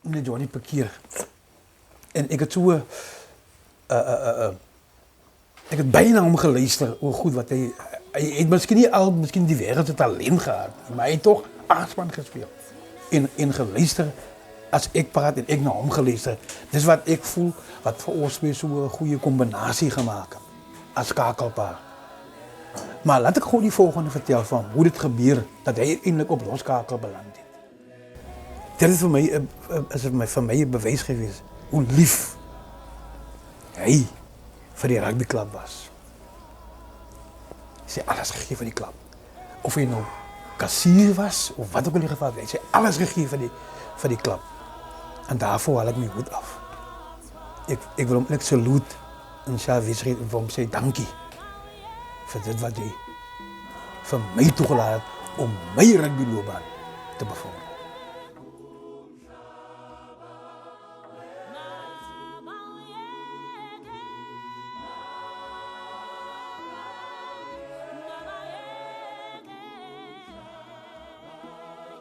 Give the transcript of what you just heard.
meneer Johnny Pekier. En ik het so, ik het bijna omgeluister hoe goed wat hij het misschien die wereld het talent gehad, maar hij heeft toch Aardman gespeeld. In geluister, als ik praat en ik naar hom geluister, dis wat ik voel, wat vir ons weer so 'n goeie kombinasie gemaak het, as skakelpaar. Maar laat ik gewoon die volgende vertellen van hoe dit gebeur, dat hij eindelijk op loskakel beland het. Dit is voor mij een bewijs geweest hoe lief hij voor die rugbyclub was. Hij zei alles gegeven voor die club. Of hij nou kassier was, of wat ook in ieder geval. Hij zei alles gegeven voor die club. En daarvoor haal ik mijn hoed af. Ik wil hem salute en Xavier wil hem zeggen dankie. Voor dit wat hij voor mij toegelaten om mijn rugbyloopbaan te bevorderen.